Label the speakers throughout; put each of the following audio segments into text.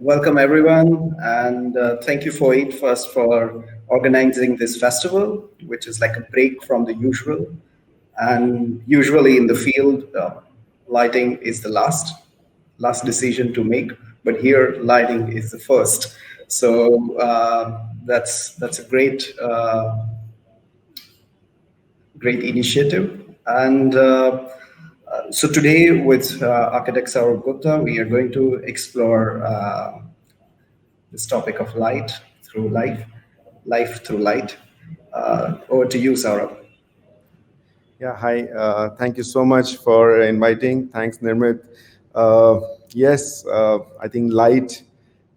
Speaker 1: Welcome everyone, and thank you FOAID first for organizing this festival, which is like a break from the usual. And usually in the field, lighting is the last decision to make, but here lighting is the first. So that's a great initiative. And so today with architect Sourabh Gupta, we are going to explore this topic of life through light. Over to you, Saurabh.
Speaker 2: Yeah, hi. Thank you so much for inviting. Thanks, Nirmit. Yes, I think light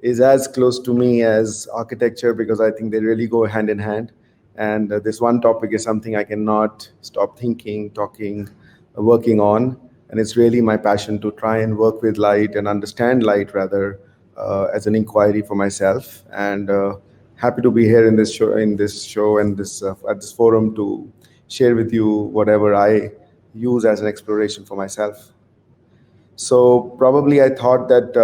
Speaker 2: is as close to me as architecture because I think they really go hand in hand. And this one topic is something I cannot stop thinking, talking, working on. And it's really my passion to try and work with light and understand light rather as an inquiry for myself. And happy to be here in this show, and this at this forum to share with you whatever I use as an exploration for myself. So probably I thought that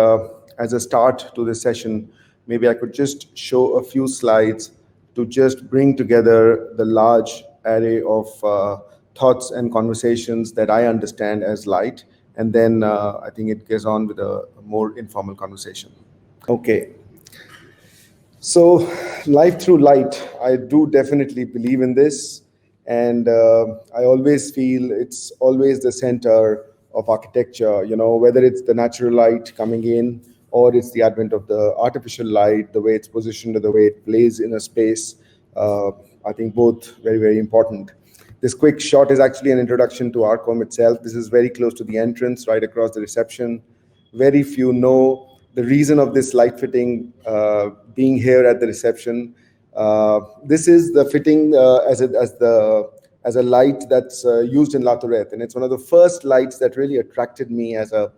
Speaker 2: as a start to this session, maybe I could just show a few slides to just bring together the large array of thoughts and conversations that I understand as light. And then I think it goes on with a more informal conversation. Okay. So life through light, I do definitely believe in this. And I always feel it's always the center of architecture, whether it's the natural light coming in or it's the advent of the artificial light, the way it's positioned, the way it plays in a space. I think both very, very important. This quick shot is actually an introduction to Archohm itself. This is very close to the entrance, right across the reception. Very few know the reason of this light fitting being here at the reception. This is the fitting as a light that's used in La Tourette, and it's one of the first lights that really attracted me as a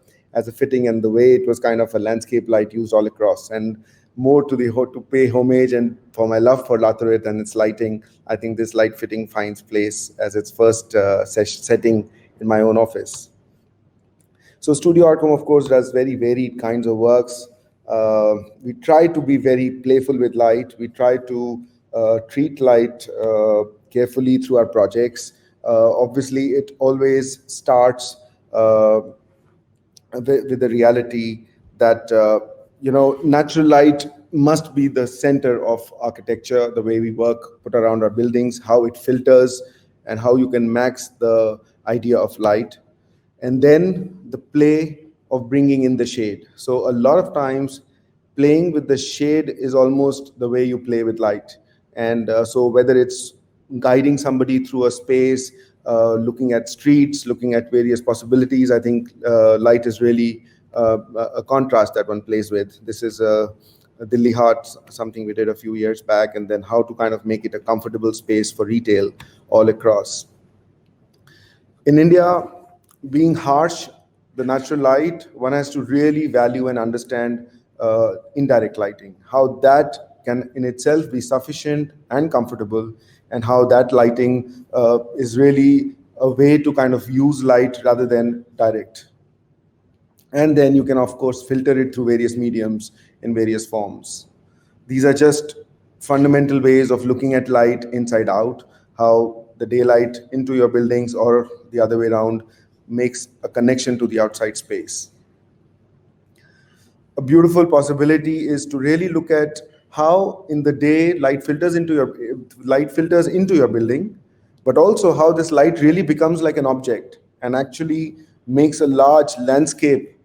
Speaker 2: fitting, and the way it was kind of a landscape light used all across. And more to pay homage and for my love for La Tourette and its lighting, I think this light fitting finds place as its first setting in my own office. So Studio Archohm, of course, does very varied kinds of works. We try to be very playful with light. We try to treat light carefully through our projects. Obviously, it always starts with the reality that natural light must be the center of architecture, the way we work, put around our buildings, how it filters, and how you can max the idea of light. And then the play of bringing in the shade. So a lot of times playing with the shade is almost the way you play with light. And so whether it's guiding somebody through a space, looking at streets, looking at various possibilities, I think light is really a contrast that one plays with. This is a Delhi Heart, something we did a few years back, and then how to kind of make it a comfortable space for retail all across. In India, being harsh, the natural light, one has to really value and understand indirect lighting, how that can in itself be sufficient and comfortable, and how that lighting is really a way to kind of use light rather than direct. And then you can, of course, filter it through various mediums in various forms. These are just fundamental ways of looking at light inside out, how the daylight into your buildings or the other way around makes a connection to the outside space. A beautiful possibility is to really look at how in the day light filters into your building, but also how this light really becomes like an object and actually makes a large landscape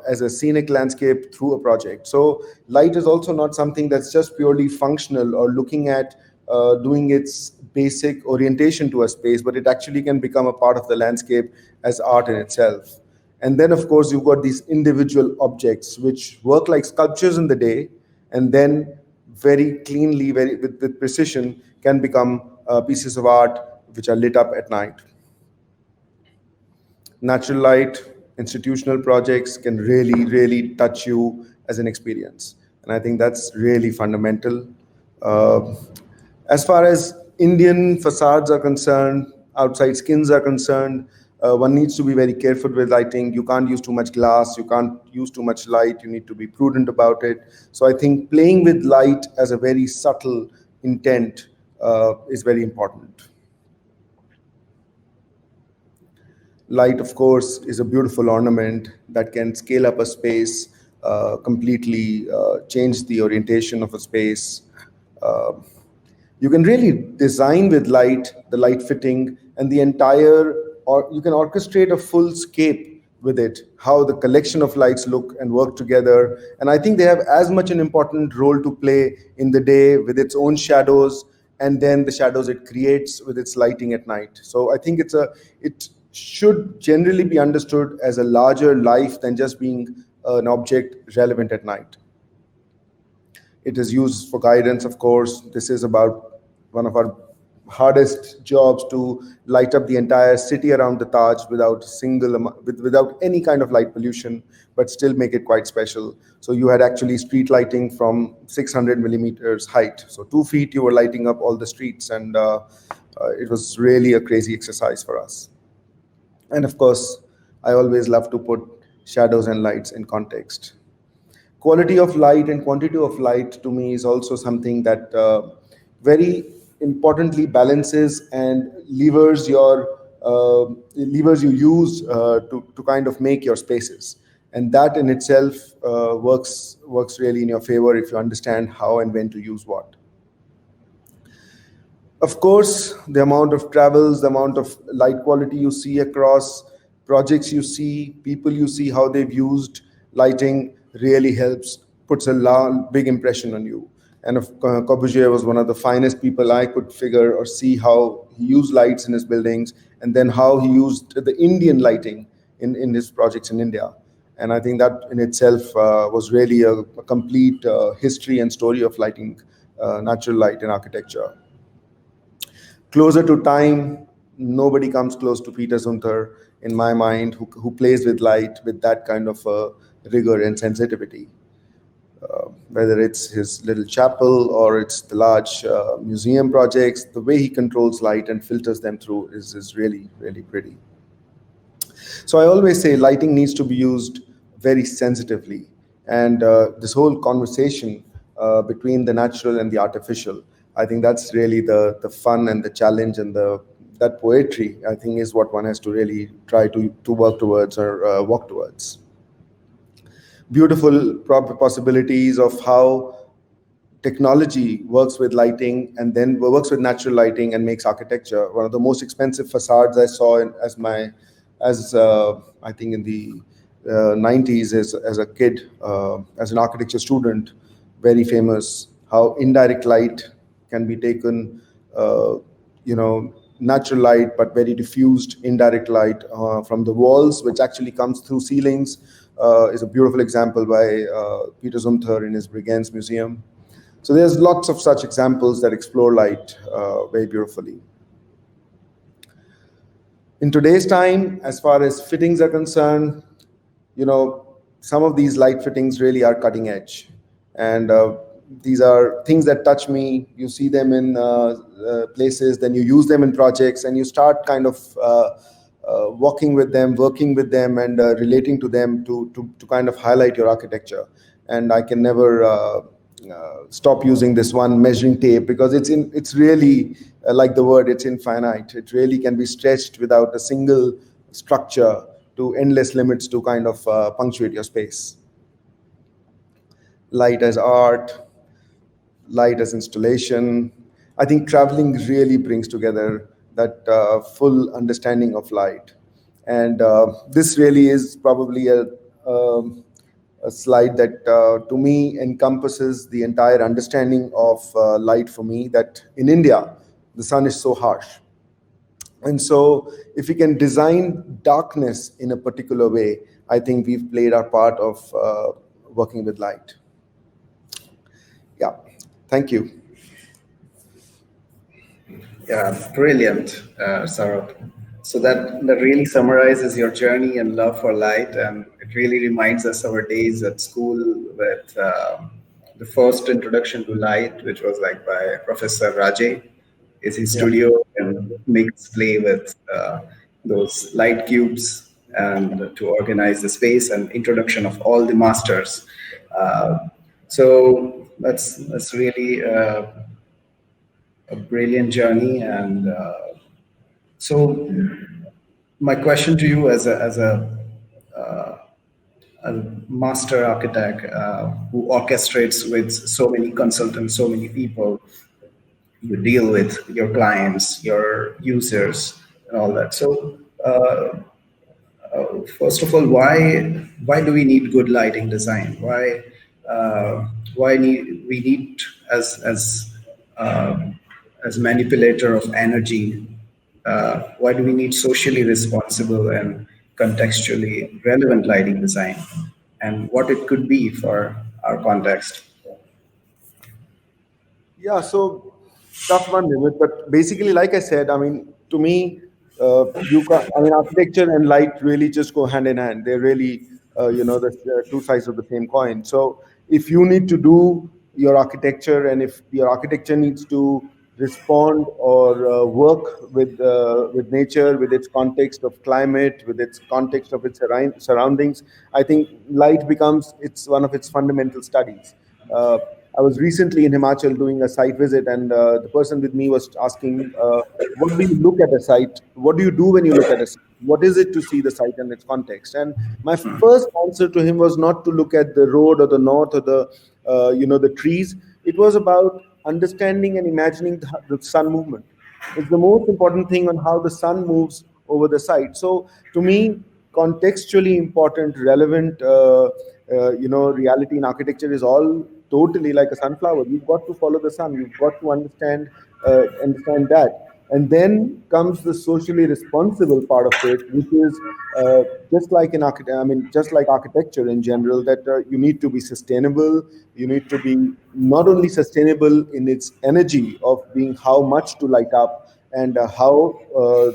Speaker 2: as a scenic landscape through a project. So light is also not something that's just purely functional or looking at doing its basic orientation to a space, but it actually can become a part of the landscape as art in itself. And then, of course, you've got these individual objects which work like sculptures in the day, and then very cleanly, with precision, can become pieces of art which are lit up at night. Natural light, institutional projects can really, really touch you as an experience. And I think that's really fundamental. As far as Indian facades are concerned, outside skins are concerned, one needs to be very careful with lighting. You can't use too much glass, you can't use too much light, you need to be prudent about it. So I think playing with light as a very subtle intent is very important. Light, of course, is a beautiful ornament that can scale up a space, completely change the orientation of a space. Uh, you can really design with light, the light fitting, and the entire, or you can orchestrate a full scape with it, how the collection of lights look and work together. And I think they have as much an important role to play in the day with its own shadows, and then the shadows it creates with its lighting at night. So I think it should generally be understood as a larger life than just being an object relevant at night. It is used for guidance, of course. This is about one of our hardest jobs, to light up the entire city around the Taj without without any kind of light pollution, but still make it quite special. So you had actually street lighting from 600 millimeters height. So 2 feet you were lighting up all the streets, and it was really a crazy exercise for us. And of course, I always love to put shadows and lights in context. Quality of light and quantity of light to me is also something that very importantly balances and levers you use to kind of make your spaces, and that in itself works really in your favor if you understand how and when to use what. Of course, the amount of travels, the amount of light quality you see across projects, you see people, you see how they've used lighting really helps, puts a big impression on you. And Corbusier was one of the finest people I could figure or see how he used lights in his buildings, and then how he used the Indian lighting in his projects in India. And I think that in itself was really a complete history and story of lighting, natural light in architecture. Closer to time, nobody comes close to Peter Zumthor in my mind, who plays with light with that kind of rigor and sensitivity. Whether it's his little chapel or it's the large museum projects, the way he controls light and filters them through is really, really pretty. So I always say lighting needs to be used very sensitively. And this whole conversation between the natural and the artificial, I think that's really the fun and the challenge and that poetry, I think, is what one has to really try to work towards or walk towards. Beautiful possibilities of how technology works with lighting and then works with natural lighting and makes architecture. One of the most expensive facades I saw as I think in the 90s as a kid, as an architecture student, very famous, how indirect light can be taken, natural light, but very diffused indirect light from the walls, which actually comes through ceilings, is a beautiful example by Peter Zumthor in his Brigands Museum. So there's lots of such examples that explore light very beautifully. In today's time, as far as fittings are concerned, some of these light fittings really are cutting edge. And these are things that touch me. You see them in places, then you use them in projects, and you start kind of walking with them, working with them, and relating to them to kind of highlight your architecture. And I can never stop using this one measuring tape, because it's really like the word, it's infinite. It really can be stretched without a single structure to endless limits to kind of punctuate your space. Light as art, light as installation. I think traveling really brings together that full understanding of light. And this really is probably a slide that to me encompasses the entire understanding of light for me, that in India, the sun is so harsh. And so if we can design darkness in a particular way, I think we've played our part of working with light. Yeah, thank you.
Speaker 1: Yeah, brilliant, Saurabh. So that really summarizes your journey and love for light, and it really reminds us our days at school with the first introduction to light, which was like by Professor Raje. is his
Speaker 2: Yeah.
Speaker 1: studio and makes play with those light cubes and to organize the space and introduction of all the masters. Uh, so that's really a brilliant journey. And so my question to you as a master architect who orchestrates with so many consultants, so many people, you deal with your clients, your users, and all that. So, first of all, why do we need good lighting design? Why need we need uh, as manipulator of energy? Why do we need socially responsible and contextually relevant lighting design, and what it could be for our context?
Speaker 2: Yeah, so tough one, Nimit, but basically, like I said, I mean, to me, I mean, architecture and light really just go hand in hand. They're really, the two sides of the same coin. So if you need to do your architecture, and if your architecture needs to respond or work with nature, with its context of climate, with its context of its surroundings, I think light becomes it's one of its fundamental studies. Uh, I was recently in Himachal doing a site visit, and the person with me was asking, "What do you look at a site? What do you do when you look at a site? What is it to see the site and its context?" And my first answer to him was not to look at the road or the north or the trees. It was about understanding and imagining the sun movement. It's the most important thing on how the sun moves over the site. So to me, contextually important, relevant, reality in architecture is all totally like a sunflower. You've got to follow the sun. You've got to understand that. And then comes the socially responsible part of it, which is just like just like architecture in general, that you need to be sustainable. You need to be not only sustainable in its energy of being how much to light up and how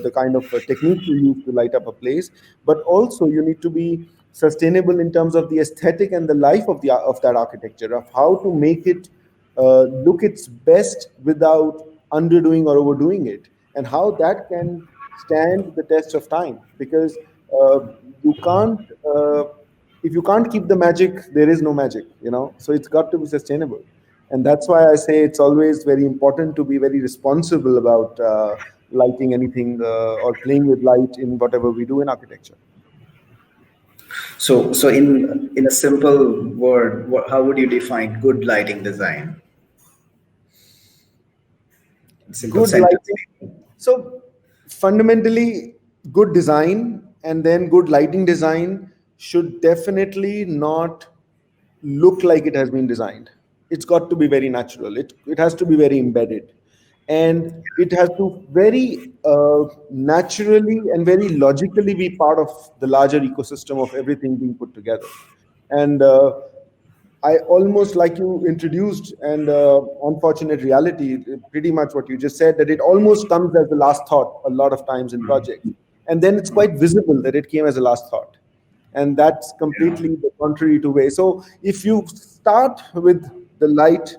Speaker 2: the kind of techniques you use to light up a place, but also you need to be sustainable in terms of the aesthetic and the life of that architecture, of how to make it look its best without underdoing or overdoing it, and how that can stand the test of time. Because uh, you can't if you can't keep the magic, there is no magic. So it's got to be sustainable, and that's why I say it's always very important to be very responsible about lighting anything or playing with light in whatever we do in architecture.
Speaker 1: So in a simple word, how would you define good lighting design? Simple
Speaker 2: Good
Speaker 1: sentence.
Speaker 2: lighting. So fundamentally, good design and then good lighting design should definitely not look like it has been designed. It's got to be very natural. It has to be very embedded, and it has to very naturally and very logically be part of the larger ecosystem of everything being put together. And I almost like you introduced, and unfortunate reality, pretty much what you just said, that it almost comes as the last thought a lot of times in projects. And then it's quite visible that it came as a last thought. And that's
Speaker 1: Yeah.
Speaker 2: completely the contrary to way. So if you start with the light,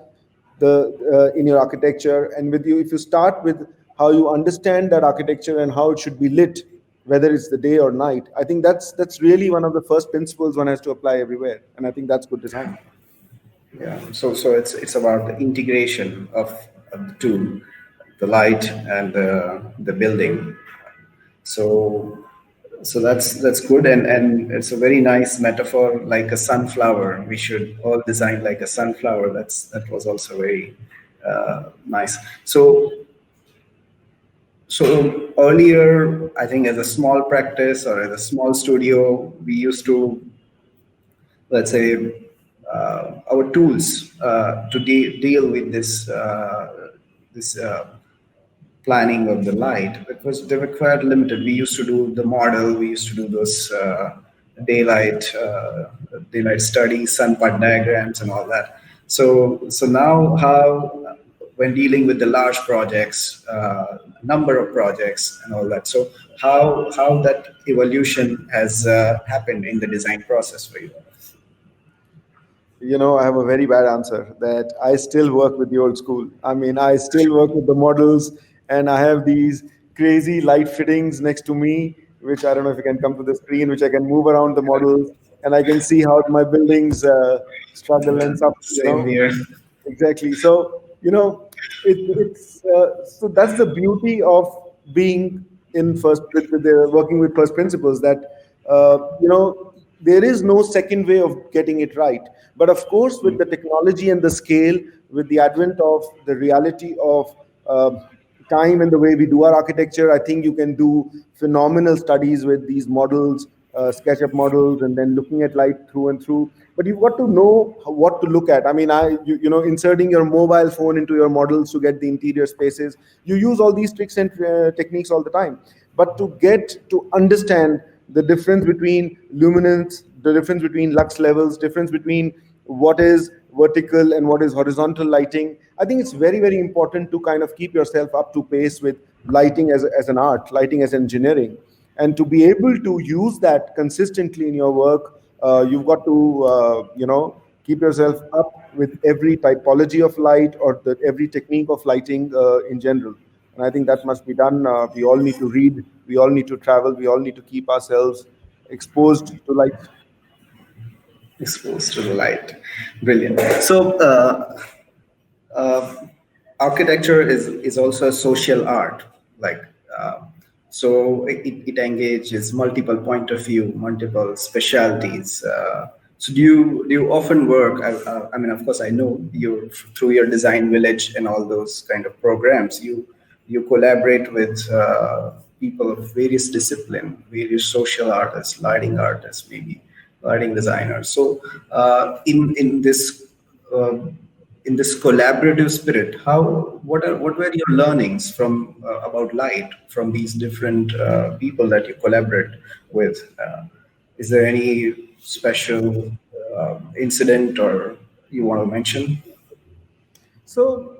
Speaker 2: in your architecture, and if you start with how you understand that architecture and how it should be lit, whether it's the day or night, I think that's really one of the first principles one has to apply everywhere. And I think that's good design.
Speaker 1: Yeah. So it's about the integration of the two, the light and the building. So that's good, and it's a very nice metaphor, like a sunflower. We should all design like a sunflower. That was also very nice. So earlier, I think as a small practice or as a small studio, we used to, let's say, our tools to deal with this planning of the light, because they were quite limited. We used to do the model, we used to do those daylight studies, sun part diagrams, and all that. So now, how when dealing with the large projects, number of projects, and all that. So how that evolution has happened in the design process for you?
Speaker 2: I have a very bad answer, that I still work with the old school. I mean, I still work with the models, and I have these crazy light fittings next to me, which I don't know if you can come to the screen, which I can move around the models, and I can see how my buildings struggle and suffer.
Speaker 1: Same here.
Speaker 2: Exactly. So, so that's the beauty of being in first with the working with first principles, that there is no second way of getting it right. But of course, with the technology and the scale, with the advent of the reality of time and the way we do our architecture, I think you can do phenomenal studies with these models, SketchUp models, and then looking at light through and through. But you've got to know what to look at. I mean, inserting your mobile phone into your models to get the interior spaces. You use all these tricks and techniques all the time. But to get to understand the difference between luminance, the difference between lux levels, difference between what is vertical and what is horizontal lighting, I think it's very, very important to kind of keep yourself up to pace with lighting as an art, lighting as engineering. And to be able to use that consistently in your work, you've got to, keep yourself up with every typology of light, or every technique of lighting in general. And I think that must be done. We all need to read, we all need to travel, we all need to keep ourselves exposed to light.
Speaker 1: Exposed to the light. Brilliant. So, uh, architecture is also a social art. Like, uh, so it engages multiple point of view, multiple specialties. So do you often work? I mean, of course, I know you through your design village and all those kind of programs. You collaborate with people of various discipline, various social artists, maybe lighting designers. So uh, in this collaborative spirit, what were your learnings from about light from these different people that you collaborate with? Is there any special incident or you want to mention?
Speaker 2: So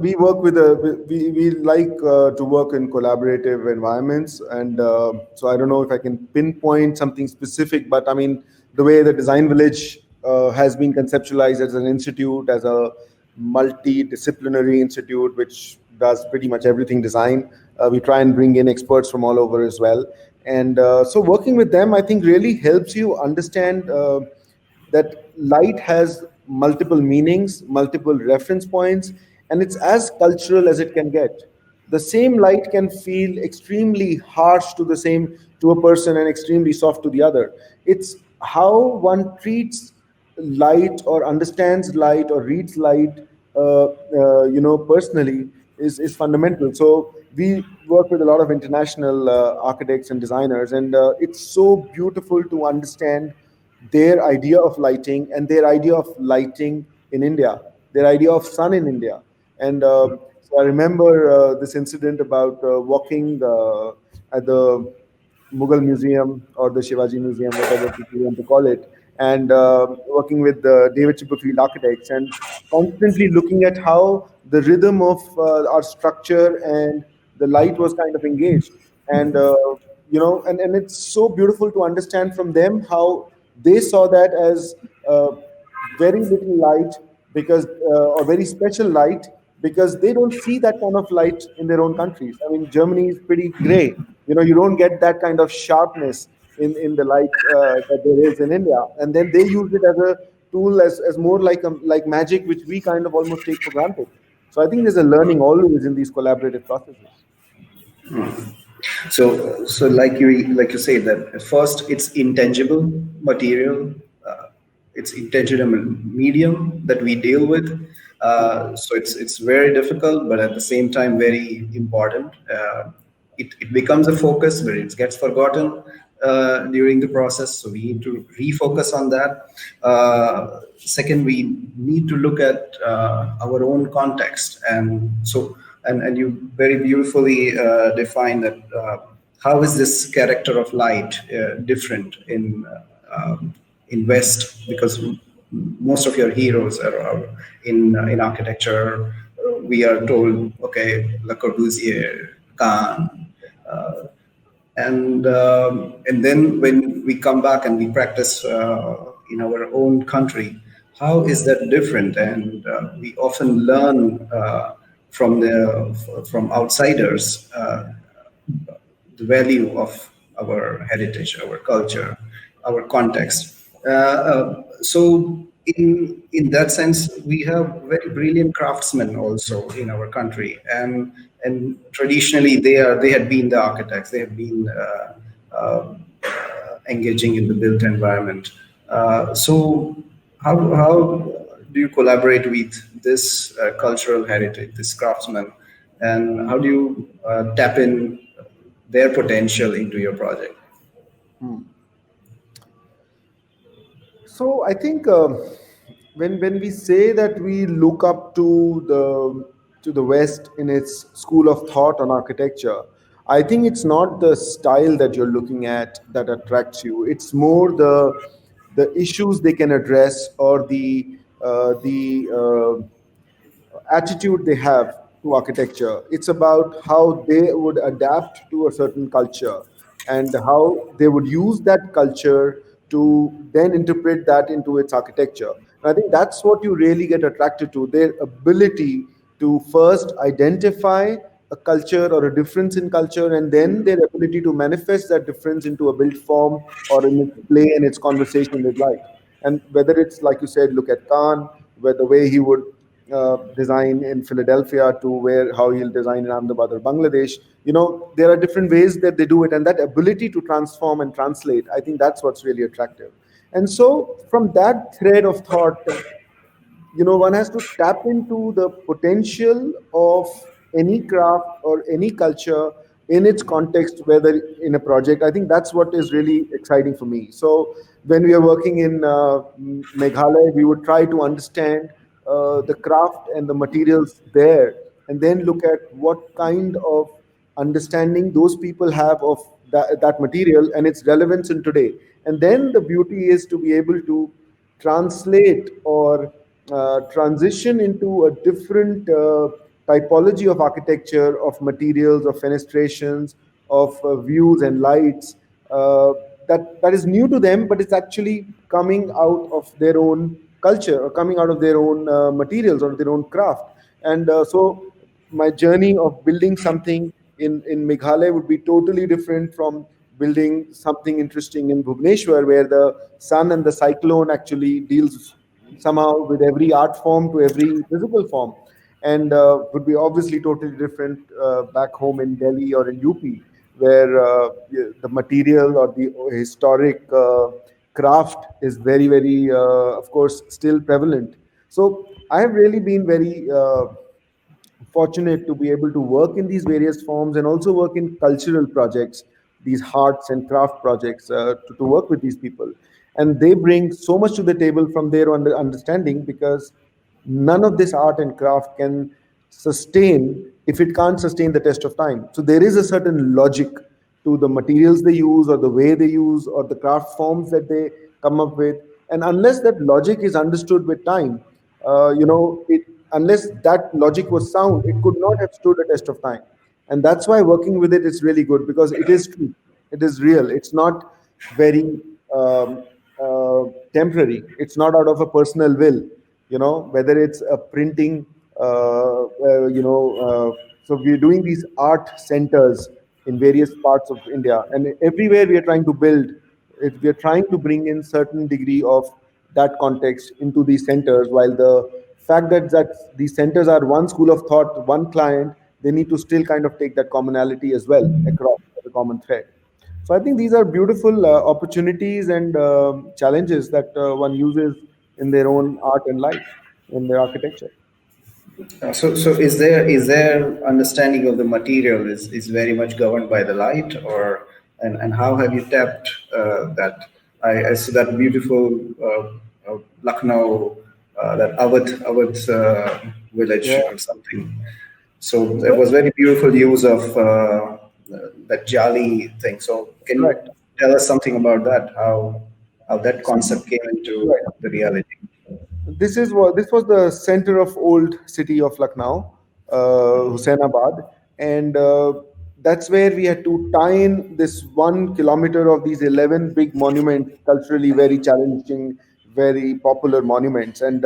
Speaker 2: we work with we like to work in collaborative environments, and so I don't know if I can pinpoint something specific, but I mean, the way the Design Village has been conceptualized as an institute, as a multidisciplinary institute which does pretty much everything design. We try and bring in experts from all over as well, and so working with them, I think, really helps you understand that light has multiple meanings, multiple reference points, and it's as cultural as it can get. The same light can feel extremely harsh to a person and extremely soft to the other. It's how one treats light, or understands light, or reads light, personally, is fundamental. So we work with a lot of international architects and designers, and it's so beautiful to understand their idea of lighting and their idea of lighting in India, their idea of sun in India. And so I remember this incident about walking at the Mughal Museum, or the Shivaji Museum, whatever people want to call it, and working with David Chipperfield architects, and constantly looking at how the rhythm of our structure and the light was kind of engaged. And and it's so beautiful to understand from them how they saw that as very little light, because or very special light, because they don't see that kind of light in their own countries. I mean, Germany is pretty gray. You don't get that kind of sharpness in the light that there is in India. And then they use it as a tool, as more like magic, which we kind of almost take for granted. So I think there's a learning always in these collaborative processes.
Speaker 1: So like you say that at first it's intangible material, it's intangible medium that we deal with. So it's very difficult, but at the same time very important. It becomes a focus, but it gets forgotten during the process. So we need to refocus on that. Second, we need to look at our own context, and so and you very beautifully define that. How is this character of light different in West? Because most of your heroes are in architecture. We are told, okay, Le Corbusier, Kahn, uh, and then when we come back and we practice in our own country, how is that different? And we often learn from outsiders the value of our heritage, our culture, our context. So in that sense, we have very brilliant craftsmen also in our country, and traditionally they had been the architects. They have been engaging in the built environment. So how do you collaborate with this cultural heritage, this craftsmen, and how do you tap in their potential into your project?
Speaker 2: Hmm. So I think when we say that we look up to the West in its school of thought on architecture, I think it's not the style that you're looking at that attracts you. It's more the issues they can address, or the attitude they have to architecture. It's about how they would adapt to a certain culture, and how they would use that culture to then interpret that into its architecture. And I think that's what you really get attracted to, their ability to first identify a culture or a difference in culture, and then their ability to manifest that difference into a built form or in its play and its conversation with light. And whether it's like you said, look at Khan, where the way he would design in Philadelphia to where how he'll design in Ahmedabad or Bangladesh. There are different ways that they do it, and that ability to transform and translate, I think that's what's really attractive. And so, from that thread of thought, one has to tap into the potential of any craft or any culture in its context, whether in a project. I think that's what is really exciting for me. So when we are working in Meghalaya, we would try to understand the craft and the materials there, and then look at what kind of understanding those people have of that material and its relevance in today. And then the beauty is to be able to translate or transition into a different typology of architecture, of materials, of fenestrations, of views and lights, uh, that is new to them, but it's actually coming out of their own culture, or coming out of their own materials or their own craft. And so my journey of building something in Meghalaya would be totally different from building something interesting in Bhubaneswar, where the sun and the cyclone actually deals somehow with every art form to every physical form, and would be obviously totally different back home in Delhi or in UP, where the material or the historic craft is very, very, of course, still prevalent. So I have really been very fortunate to be able to work in these various forms, and also work in cultural projects, these arts and craft projects, to work with these people. And they bring so much to the table from their understanding, because none of this art and craft can sustain if it can't sustain the test of time. So there is a certain logic to the materials they use, or the way they use, or the craft forms that they come up with. And unless that logic is understood with time, unless that logic was sound, it could not have stood a test of time. And that's why working with it is really good, because it is true, it is real. It's not very um, uh, temporary. It's not out of a personal will. Whether it's a printing, so we're doing these art centers in various parts of India, and everywhere we are trying to build it, we are trying to bring in certain degree of that context into these centers, while the fact that these centers are one school of thought, one client, they need to still kind of take that commonality as well across the common thread. So I think these are beautiful opportunities and challenges that one uses in their own art and life, in their architecture.
Speaker 1: So is their understanding of the material is very much governed by the light, or and how have you tapped that? I see that beautiful Lucknow, that Awadh village
Speaker 2: Yeah.
Speaker 1: or something. So there
Speaker 2: So
Speaker 1: was very beautiful use of that jali thing. So can you
Speaker 2: right.
Speaker 1: tell us something about that? How that
Speaker 2: So
Speaker 1: concept came into
Speaker 2: right.
Speaker 1: the reality?
Speaker 2: This was the center of old city of Lucknow, Husainabad, and that's where we had to tie in this 1 kilometer of these 11 big monuments, culturally very challenging, very popular monuments. And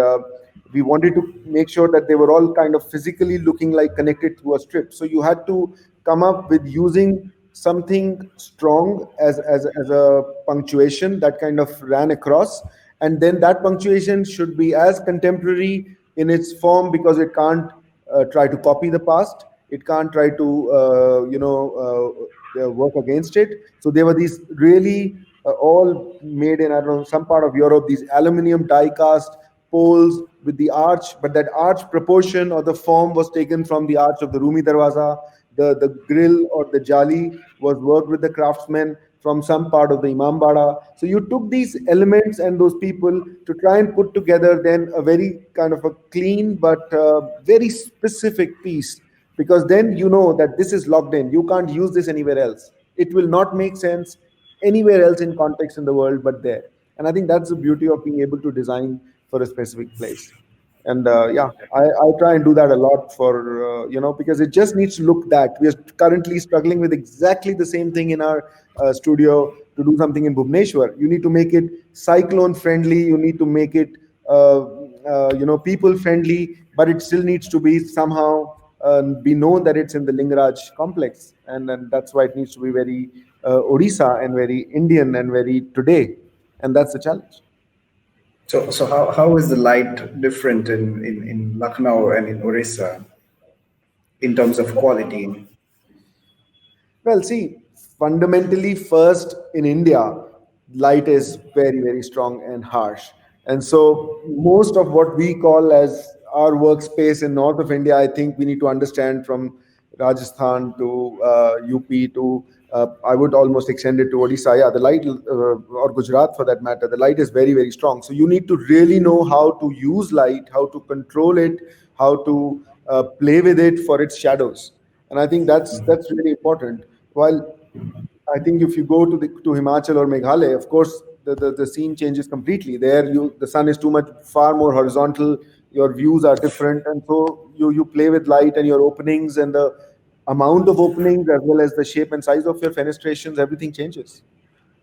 Speaker 2: We wanted to make sure that they were all kind of physically looking like connected through a strip. So you had to come up with using something strong as a punctuation that kind of ran across, and then that punctuation should be as contemporary in its form, because it can't try to copy the past, it can't try to work against it. So there were these really all made in, I don't know, some part of Europe, these aluminium die cast poles with the arch, but that arch proportion or the form was taken from the arch of the Rumi Darwaza. The grill or the jali was worked with the craftsmen from some part of the Imambara. So you took these elements and those people to try and put together then a very kind of a clean but very specific piece, because then you know that this is locked in. You can't use this anywhere else. It will not make sense anywhere else in context in the world but there. And I think that's the beauty of being able to design for a specific place. And yeah, I try and do that a lot for because it just needs to look that. We are currently struggling with exactly the same thing in our studio to do something in Bhubaneswar. You need to make it cyclone friendly, you need to make it people friendly, but it still needs to be somehow be known that it's in the Lingaraj complex, and that's why it needs to be very Odisha and very Indian and very today, and that's the challenge.
Speaker 1: So how is the light different in Lucknow and in Orissa in terms of quality?
Speaker 2: Well, see, fundamentally, first in India, light is very, very strong and harsh. And so, most of what we call as our workspace in north of India, I think we need to understand from Rajasthan to UP to I would almost extend it to Odisha. Yeah, the light, or Gujarat for that matter, the light is very, very strong. So you need to really know how to use light, how to control it, how to play with it for its shadows. And I think that's really important. While I think if you go to Himachal or Meghalaya, of course, the scene changes completely. There, the sun is too much far more horizontal. Your views are different, and so you play with light and your openings and the amount of openings as well as the shape and size of your fenestrations. Everything changes.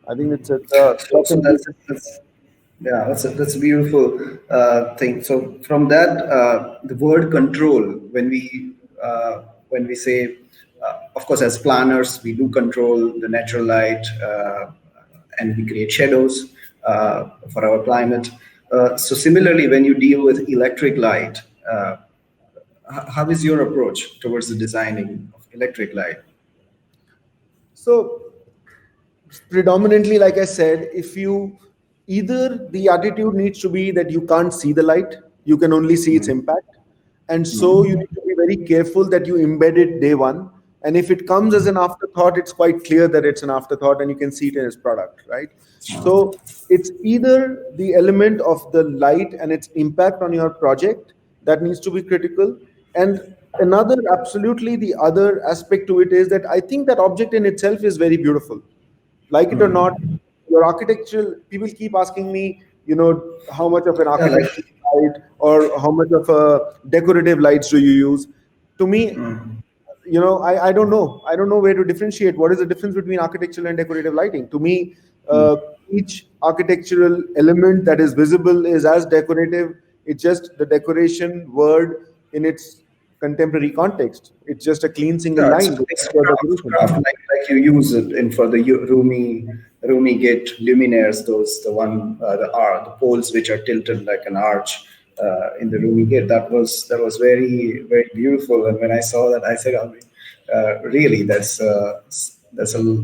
Speaker 2: I think it's a
Speaker 1: So that's yeah, that's a beautiful thing. So from that, the word control, when we say, of course, as planners, we do control the natural light, and we create shadows for our climate. So similarly, when you deal with electric light, how is your approach towards the designing of electric light?
Speaker 2: so predominantly, like I said, if you either the attitude needs to be that you can't see the light, you can only see its impact. And so you need to be very careful that you embed it day one. And if it comes as an afterthought, it's quite clear that it's an afterthought and you can see it in its product, right? So it's either the element of the light and its impact on your project that needs to be critical. And another, absolutely, the other aspect to it is that I think that object in itself is very beautiful, like it or not. Your architectural people keep asking me, how much of an
Speaker 1: Yeah, like
Speaker 2: architectural light or how much of a decorative lights do you use. To me, I don't know. I don't know where to differentiate. What is the difference between architectural and decorative lighting? To me, each architectural element that is visible is as decorative. It's just the decoration word in its contemporary context. It's just a clean single
Speaker 1: yeah,
Speaker 2: line.
Speaker 1: it's
Speaker 2: That's
Speaker 1: a
Speaker 2: your
Speaker 1: craft,
Speaker 2: decoration.
Speaker 1: like you use it in for the Rumi gate luminaires, those the poles which are tilted like an arch in the Rumi gate. That was very very beautiful. And when I saw that, I said, "Oh, really, that's a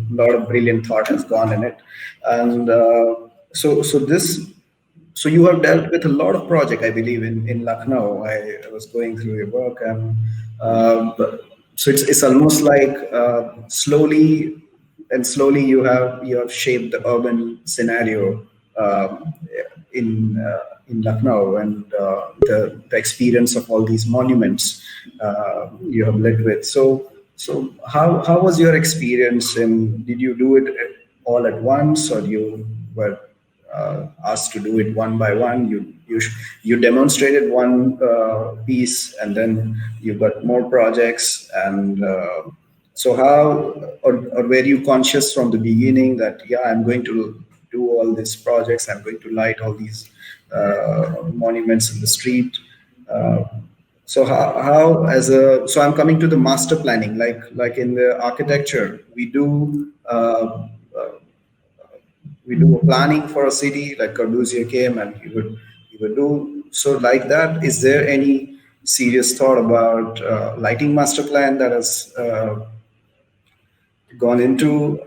Speaker 1: lot of brilliant thought has gone in it." And so you have dealt with a lot of project, I believe, in Lucknow. I was going through your work, and so it's almost like slowly you have shaped the urban scenario in Lucknow, and the experience of all these monuments you have lived with. So how was your experience, and did you do it all at once, or you were asked to do it one by one? You demonstrated one piece, and then you got more projects, and so how, or were you conscious from the beginning that, yeah, I'm going to do all these projects, I'm going to light all these monuments in the street. Uh, so so I'm coming to the master planning, like in the architecture, we do a planning for a city, like Corbusier came and he would do so like that. Is there any serious thought about lighting master plan that has gone into,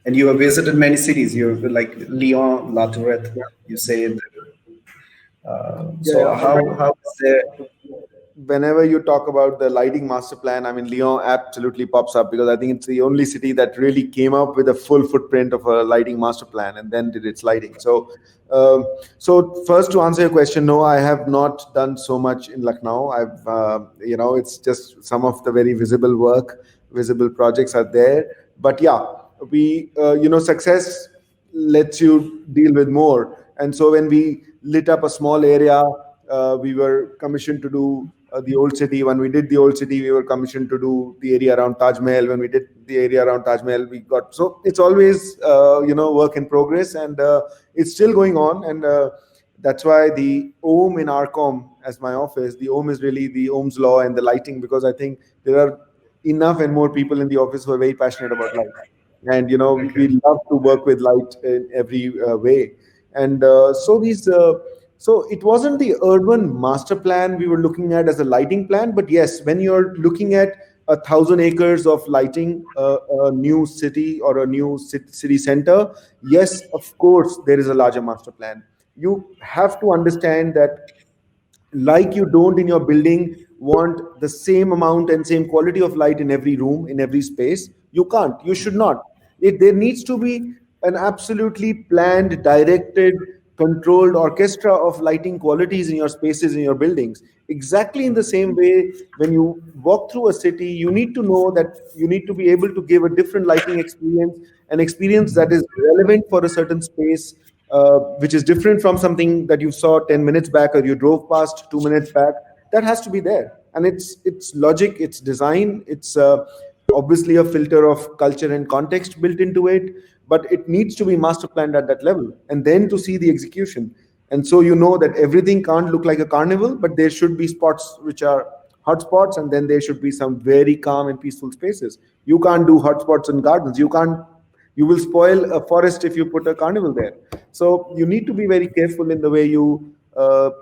Speaker 1: and you have visited many cities, you've like Lyon, La Tourette, you say,
Speaker 2: Yeah,
Speaker 1: so
Speaker 2: yeah.
Speaker 1: how is there?
Speaker 2: Whenever you talk about the lighting master plan, I mean, Lyon absolutely pops up because I think it's the only city that really came up with a full footprint of a lighting master plan and then did its lighting. So first to answer your question, no, I have not done so much in Lucknow. It's just some of the very visible work, visible projects are there. But yeah, success lets you deal with more. And so when we lit up a small area, we were commissioned to do the old city. When we did the old city, we were commissioned to do the area around Taj Mahal. When we did the area around Taj Mahal, we got, so it's always work in progress, and it's still going on. And that's why the Ohm in Archomm, as my office, the Ohm is really the Ohm's law and the lighting, because I think there are enough and more people in the office who are very passionate about light, and we
Speaker 1: Okay.
Speaker 2: love to work with light in every way. And so it wasn't the urban master plan we were looking at as a lighting plan, but yes, when you're looking at 1,000 acres of lighting a new city or a new city center, yes, of course there is a larger master plan. You have to understand that, like you don't in your building want the same amount and same quality of light in every room, in every space. You can't, you should not. There needs to be an absolutely planned, directed, controlled orchestra of lighting qualities in your spaces, in your buildings. Exactly in the same way, when you walk through a city, you need to know that you need to be able to give a different lighting experience, an experience that is relevant for a certain space, which is different from something that you saw 10 minutes back or you drove past 2 minutes back. That has to be there. And it's logic, it's design, it's obviously a filter of culture and context built into it, but it needs to be master planned at that level, and then to see the execution. And so that everything can't look like a carnival, but there should be spots which are hotspots, and then there should be some very calm and peaceful spaces. You can't do hotspots in gardens. You will spoil a forest if you put a carnival there. So you need to be very careful in the way you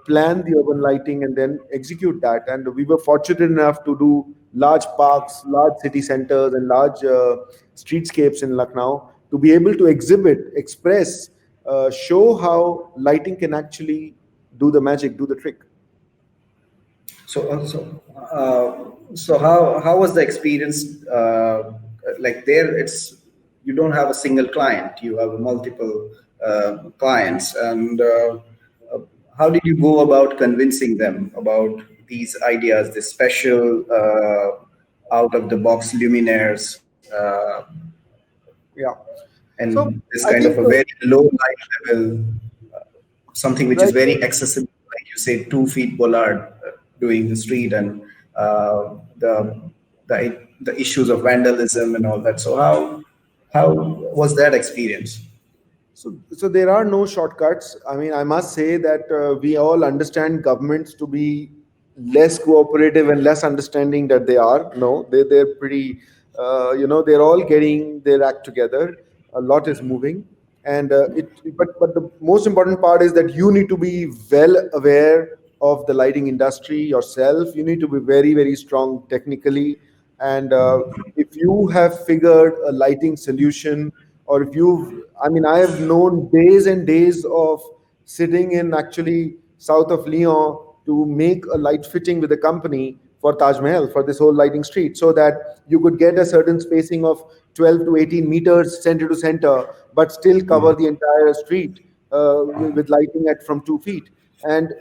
Speaker 2: plan the urban lighting and then execute that. And we were fortunate enough to do large parks, large city centers, and large streetscapes in Lucknow to be able to exhibit, express, show how lighting can actually do the magic, do the trick.
Speaker 1: So how was the experience? Like there, you don't have a single client; you have multiple clients, and uh, how did you go about convincing them about these ideas, this special out of the box luminaires,
Speaker 2: Yeah. So
Speaker 1: and this
Speaker 2: I
Speaker 1: kind of
Speaker 2: think,
Speaker 1: a very low light level, something which is
Speaker 2: right.
Speaker 1: very accessible, like you say, 2 feet bollard doing the street, and the issues of vandalism and all that. So how was that experience?
Speaker 2: So there are no shortcuts. I mean, I must say that we all understand governments to be less cooperative and less understanding that they are. No, they're pretty, they're all getting their act together. A lot is moving, and but the most important part is that you need to be well aware of the lighting industry yourself. You need to be very, very strong technically, and if you have figured a lighting solution, or if you've, I mean, I have known days and days of sitting in actually south of Lyon to make a light fitting with a company for Taj Mahal, for this whole lighting street, so that you could get a certain spacing of 12 to 18 meters center to center, but still cover the entire street with lighting at from 2 feet. And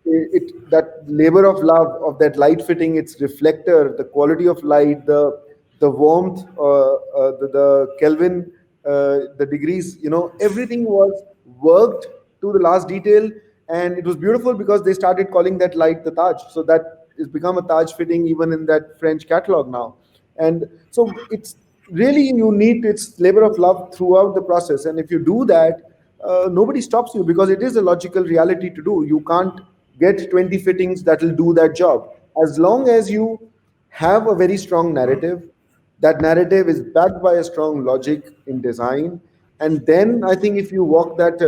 Speaker 2: that labor of love of that light fitting, its reflector, the quality of light, the warmth, the Kelvin, the degrees, everything was worked to the last detail. And it was beautiful because they started calling that light the Taj. So that has become a Taj fitting even in that French catalog now. And so it's really, you need, it's labor of love throughout the process. And if you do that, nobody stops you because it is a logical reality to do. You can't get 20 fittings that will do that job. As long as you have a very strong narrative, that narrative is backed by a strong logic in design, and then I think if you walk that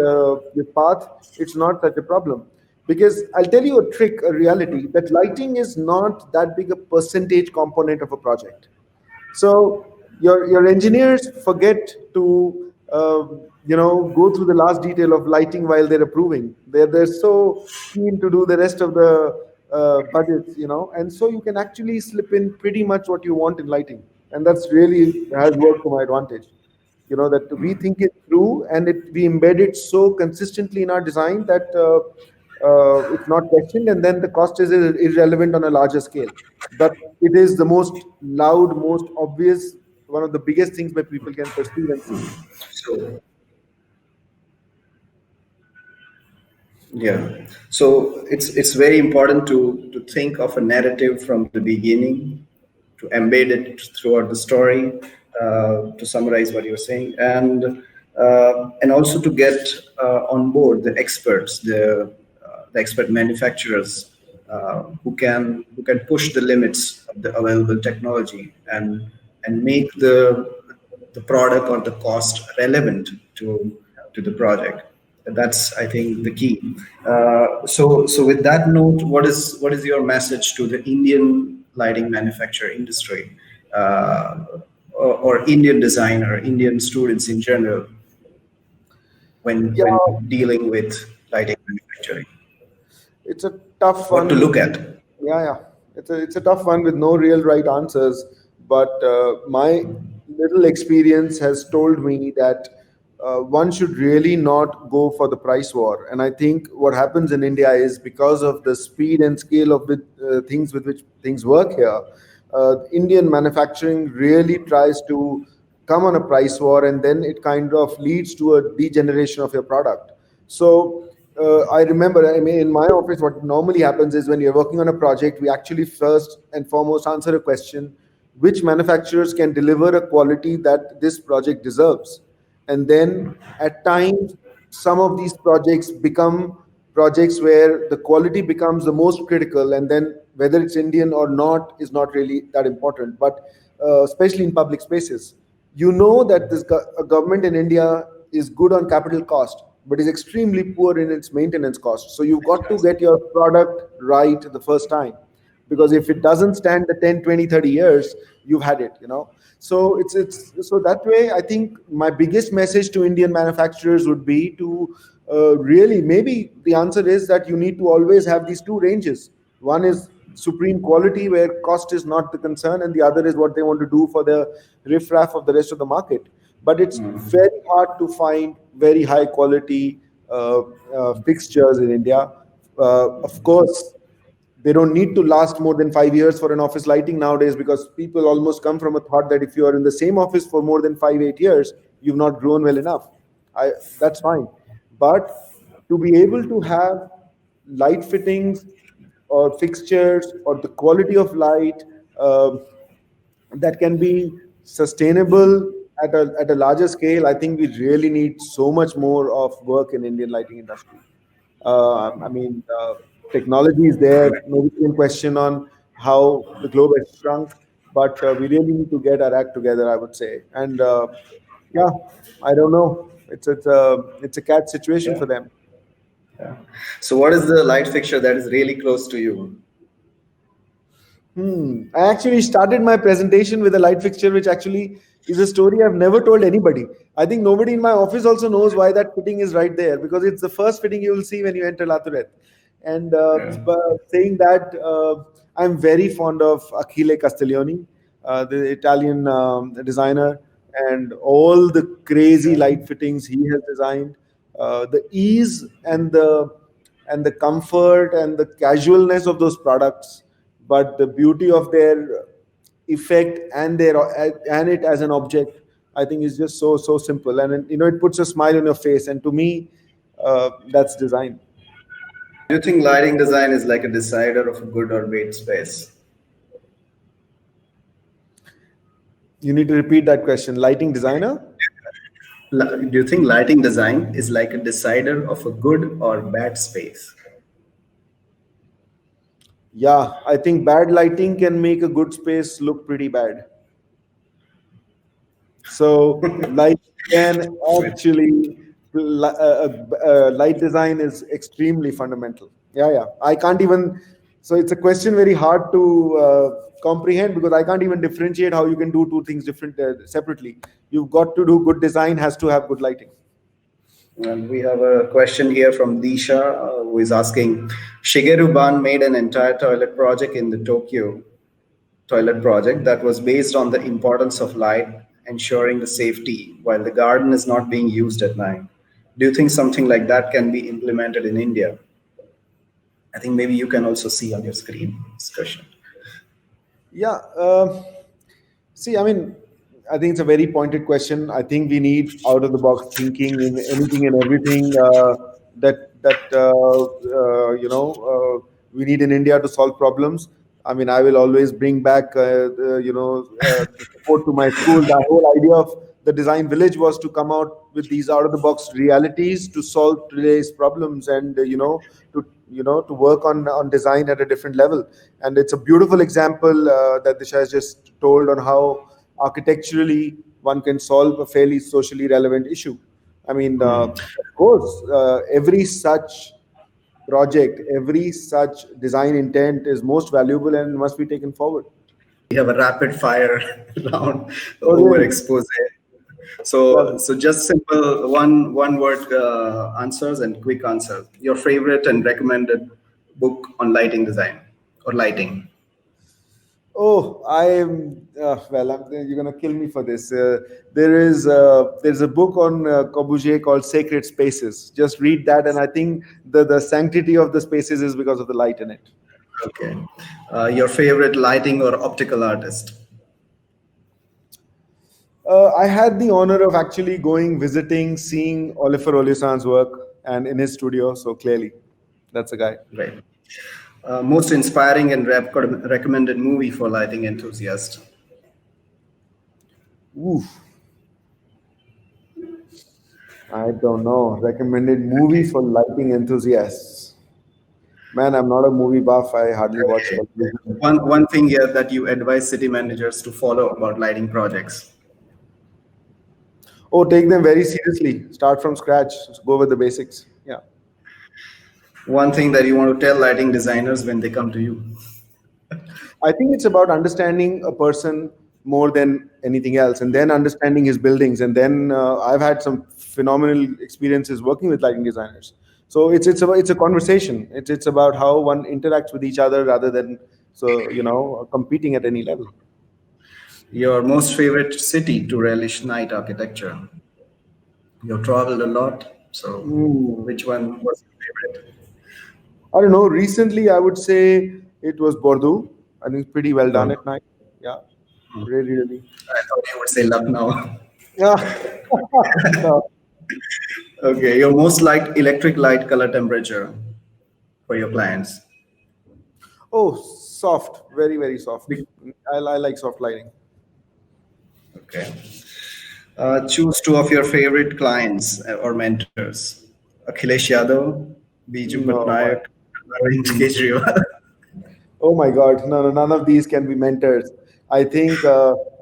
Speaker 2: path, it's not such a problem. Because I'll tell you a trick, a reality, that lighting is not that big a percentage component of a project. So your engineers forget to go through the last detail of lighting while they're approving. They're so keen to do the rest of the budgets, and so you can actually slip in pretty much what you want in lighting, and that's really has worked to my advantage. That we think it through and we embed it so consistently in our design that it's not questioned, and then the cost is irrelevant on a larger scale. But it is the most loud, most obvious, one of the biggest things that people can perceive and see.
Speaker 1: So yeah, so it's very important to think of a narrative from the beginning, to embed it throughout the story, to summarize what you're saying, and also to get on board the experts, the expert manufacturers, who can push the limits of the available technology, and make the product or the cost relevant to the project. That's, I think, the key. So with that note, what is your message to the Indian lighting manufacturer industry, or Indian designer, Indian students in general,
Speaker 2: Yeah,
Speaker 1: when dealing with lighting manufacturing?
Speaker 2: it's a tough
Speaker 1: What
Speaker 2: one
Speaker 1: to
Speaker 2: with
Speaker 1: look at?
Speaker 2: yeah. It's a tough one with no real right answers. But my little experience has told me that one should really not go for the price war. And I think what happens in India is because of the speed and scale of things with which things work here, Indian manufacturing really tries to come on a price war, and then it kind of leads to a degeneration of your product. So I remember, I mean, in my office, what normally happens is when you're working on a project, we actually first and foremost answer a question: which manufacturers can deliver a quality that this project deserves? And then at times, some of these projects become projects where the quality becomes the most critical, and then whether it's Indian or not is not really that important. But especially in public spaces, that a government in India is good on capital cost, but is extremely poor in its maintenance cost. So you've got to get your product right the first time, because if it doesn't stand the 10, 20, 30 years, you've had it. So it's so that way I think my biggest message to Indian manufacturers would be to really, maybe the answer is that you need to always have these two ranges. One is supreme quality where cost is not the concern, and the other is what they want to do for the riffraff of the rest of the market. But it's very hard to find very high quality fixtures in India. Of course, they don't need to last more than 5 years for an office lighting nowadays, because people almost come from a thought that if you are in the same office for more than 5, 8 years, you've not grown well enough. That's fine. But to be able to have light fittings or fixtures or the quality of light that can be sustainable at a larger scale, I think we really need so much more of work in Indian lighting industry. I mean, technology is there. Nobody can question on how the globe has shrunk, but we really need to get our act together, I would say. And yeah, I don't know. It's a catch situation
Speaker 1: Yeah.
Speaker 2: for them.
Speaker 1: Yeah. So what is the light fixture that is really close to you?
Speaker 2: I actually started my presentation with a light fixture, which actually is a story I've never told anybody. I think nobody in my office also knows why that fitting is right there, because it's the first fitting you will see when you enter Laturet. And
Speaker 1: Yeah.
Speaker 2: but saying that, I'm very fond of Achille Castiglione, the Italian designer, and all the crazy
Speaker 1: Yeah.
Speaker 2: light fittings he has designed. The ease and the comfort and the casualness of those products, but the beauty of their effect and it as an object, I think is just so simple, and it puts a smile on your face, and to me, that's design.
Speaker 1: Do you think lighting design is like a decider of a good or bad space?
Speaker 2: You need to repeat that question. Lighting designer?
Speaker 1: Do you think lighting design is like a decider of a good or bad space?
Speaker 2: Yeah, I think bad lighting can make a good space look pretty bad. So light can actually light design is extremely fundamental. Yeah, yeah. I can't even. So it's a question very hard to comprehend because I can't even differentiate how you can do two things different separately. You've got to do good design has to have good lighting.
Speaker 1: And we have a question here from Disha, who is asking, Shigeru Ban made an entire toilet project in the Tokyo toilet project that was based on the importance of light, ensuring the safety while the garden is not being used at night. Do you think something like that can be implemented in India? I think maybe you can also see on your screen this question.
Speaker 2: Yeah. See, I mean, I think it's a very pointed question. I think we need out of the box thinking in anything and everything we need in India to solve problems. I mean, I will always bring back the support to my school. The whole idea of the design village was to come out with these out of the box realities to solve today's problems and to work on design at a different level. And it's a beautiful example that Disha has just told on how architecturally one can solve a fairly socially relevant issue. I mean, of course, every such project, every such design intent is most valuable and must be taken forward.
Speaker 1: We have a rapid fire round
Speaker 2: Oh, really?
Speaker 1: overexpose.
Speaker 2: Well,
Speaker 1: So just simple one word answers and quick answers. Your favorite and recommended book on lighting design or lighting.
Speaker 2: oh, I am. You're gonna kill me for this. There's a book on Corbusier called Sacred Spaces. Just read that, and I think the sanctity of the spaces is because of the light in it.
Speaker 1: Okay. Your favorite lighting or optical artist.
Speaker 2: I had the honor of actually going, visiting, seeing Oliver Olisan's work and in his studio. So clearly, that's a guy.
Speaker 1: Great. Most inspiring and recommended movie for lighting enthusiasts.
Speaker 2: Oof, I don't know. Recommended movie for lighting enthusiasts. Man, I'm not a movie buff. I hardly watch
Speaker 1: Okay.
Speaker 2: television.
Speaker 1: One thing here that you advise city managers to follow about lighting projects.
Speaker 2: Oh, take them very seriously. Start from scratch. Just go with the basics. Yeah.
Speaker 1: One thing that you want to tell lighting designers when they come to you.
Speaker 2: I think it's about understanding a person more than anything else, and then understanding his buildings. And then I've had some phenomenal experiences working with lighting designers. So it's a conversation. It's about how one interacts with each other rather than competing at any level.
Speaker 1: Your most favorite city to relish night architecture. You've traveled a lot, so
Speaker 2: Hmm.
Speaker 1: which one was your favorite?
Speaker 2: I don't know. Recently, I would say it was Bordeaux. I think it's pretty well done
Speaker 1: No,
Speaker 2: at night. Yeah, really, really.
Speaker 1: I thought you would say Lucknow.
Speaker 2: Yeah. No.
Speaker 1: Okay, your most liked electric light color temperature for your clients.
Speaker 2: Oh, soft, very, very soft.
Speaker 1: Be-
Speaker 2: I like soft lighting.
Speaker 1: Okay. Choose two of your favorite clients or mentors. Akhilesh Yadav, Biju
Speaker 2: No, my,
Speaker 1: Patnaik, Arvind
Speaker 2: mm,
Speaker 1: Kejriwal.
Speaker 2: oh my God, no, no, none of these can be mentors. I think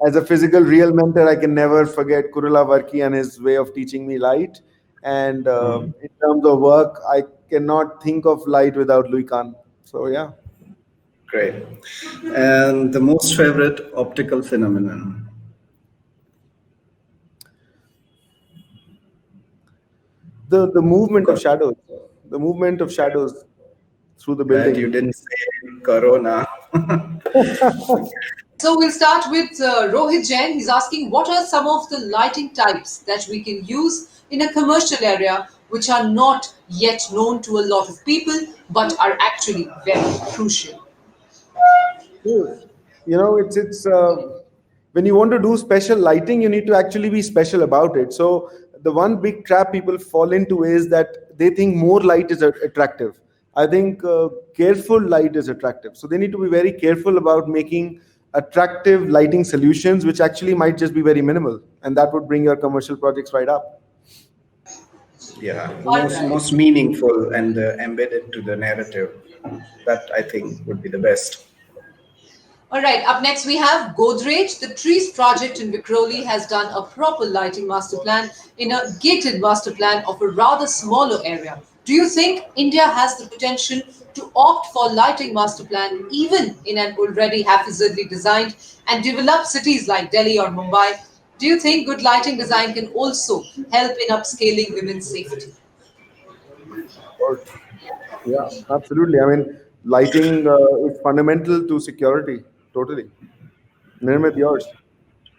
Speaker 2: as a physical real mentor, I can never forget Kurula Varki and his way of teaching me light. And in terms of work, I cannot think of light without Louis Kahn. So yeah,
Speaker 1: Great. And the most favorite optical phenomenon.
Speaker 2: the movement of
Speaker 1: Co-
Speaker 2: shadows, the movement of shadows through the
Speaker 1: Glad
Speaker 2: building.
Speaker 1: you didn't say Corona.
Speaker 3: So we'll start with Rohit Jain. He's asking, what are some of the lighting types that we can use in a commercial area which are not yet known to a lot of people but are actually very crucial?
Speaker 2: Cool. It's when you want to do special lighting, you need to actually be special about it. So the one big trap people fall into is that they think more light is attractive. I think careful light is attractive. So they need to be very careful about making attractive lighting solutions, which actually might just be very minimal, and that would bring your commercial projects right up.
Speaker 1: Yeah,
Speaker 3: All
Speaker 1: most
Speaker 3: right.
Speaker 1: meaningful and embedded to the narrative. That I think would be the best.
Speaker 3: All right, up next we have Godrej. The Trees project in Vikhroli has done a proper lighting master plan in a gated master plan of a rather smaller area. Do you think India has the potential to opt for lighting master plan even in an already haphazardly designed and developed cities like Delhi or Mumbai? Do you think good lighting design can also help in upscaling women's safety?
Speaker 2: Of course. Yeah, absolutely. I mean, lighting is fundamental to security. Totally. Nirmit, yours.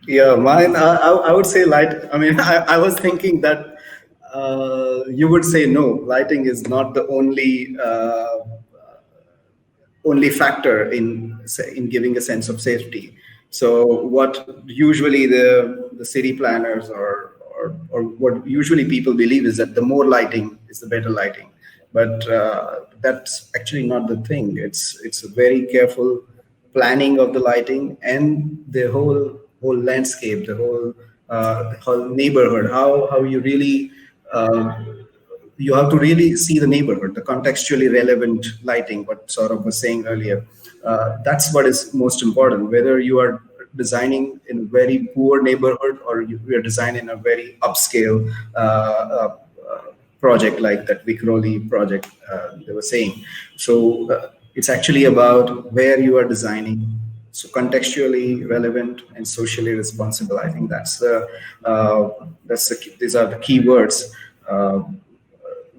Speaker 1: Yeah, mine. I would say light. I mean, I was thinking that you would say no. Lighting is not the only factor in giving a sense of safety. So what usually the city planners or what usually people believe is that the more lighting is the better lighting, but that's actually not the thing. It's a very careful planning of the lighting and the whole landscape, the whole neighborhood. How you really you have to really see the neighborhood, the contextually relevant lighting, what Saurabh was saying earlier. That's what is most important, whether you are designing in a very poor neighborhood or you are designing a very upscale project like that Vikhroli project they were saying. So it's actually about where you are designing. So contextually relevant and socially responsible. I think these are the key words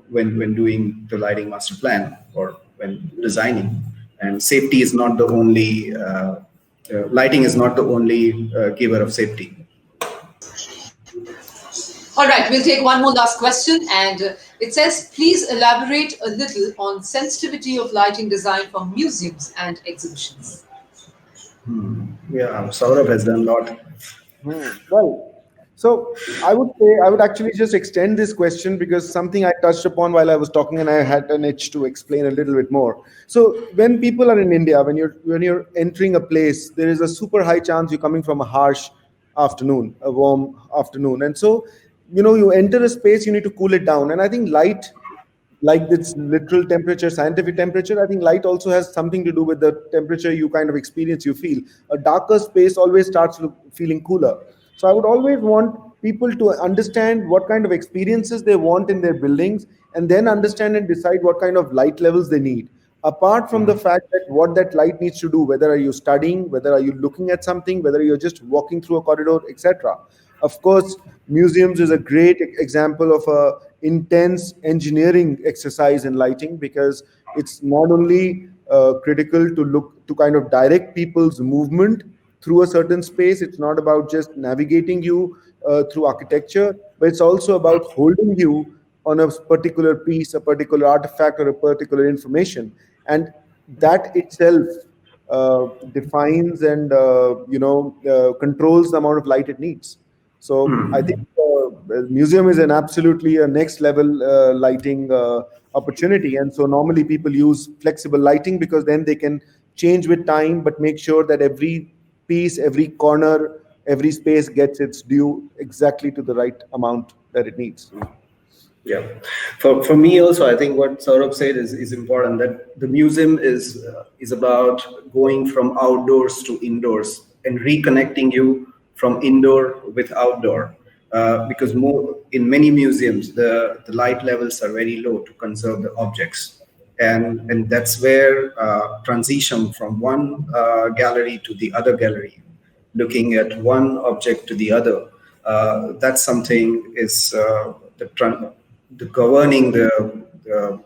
Speaker 1: when doing the lighting master plan or when designing. And safety is not the only lighting is not the only giver of safety.
Speaker 3: All right, we'll take one more last question. And it says, please elaborate a little on sensitivity of lighting design for museums and exhibitions.
Speaker 1: Yeah, Saurabh has done a lot.
Speaker 2: Well, so I would say I would actually just extend this question because something I touched upon while I was talking, and I had an itch to explain a little bit more. So when people are in India, when you're entering a place, there is a super high chance you're coming from a harsh afternoon, a warm afternoon, and so you enter a space, you need to cool it down, and I think light, like this literal temperature, scientific temperature, I think light also has something to do with the temperature you kind of experience, you feel. A darker space always starts feeling cooler. So I would always want people to understand what kind of experiences they want in their buildings, and then understand and decide what kind of light levels they need. Apart from the fact that what that light needs to do, whether are you studying, whether are you looking at something, whether you're just walking through a corridor, etc. Of course, museums is a great example of a intense engineering exercise in lighting, because it's not only critical to look to kind of direct people's movement through a certain space. It's not about just navigating you through architecture, but it's also about holding you on a particular piece, a particular artifact, or a particular information, and that itself defines and controls the amount of light it needs. So I think museum is an absolutely a next level lighting opportunity, and so normally people use flexible lighting because then they can change with time, but make sure that every piece, every corner, every space gets its due exactly to the right amount that it needs.
Speaker 1: Yeah, for me also, I think what Saurabh said is important. That the museum is about going from outdoors to indoors and reconnecting you from indoor with outdoor. Because more in many museums, the light levels are very low to conserve the objects, and that's where transition from one gallery to the other gallery, looking at one object to the other. That's something is the governing the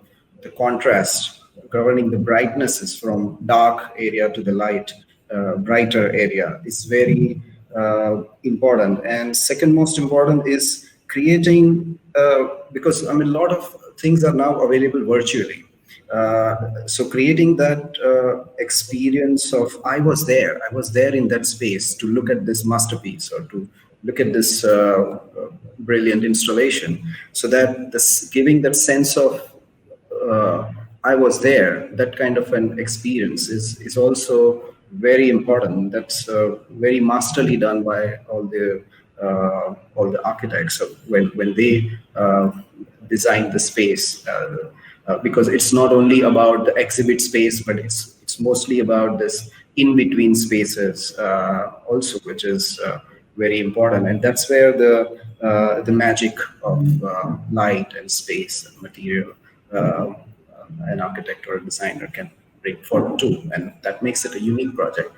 Speaker 1: contrast, governing the brightnesses from dark area to the light, brighter area is very important. And second most important is creating because I mean a lot of things are now available virtually. So creating that experience of I was there in that space to look at this masterpiece or to look at this brilliant installation, so that this giving that sense of I was there, that kind of an experience is also very important. That's very masterly done by all the architects. So when they design the space, because it's not only about the exhibit space, but it's mostly about this in between spaces also, which is very important, and that's where the magic of light and space and material an architect or a designer can bring forward too, and that makes it a unique project.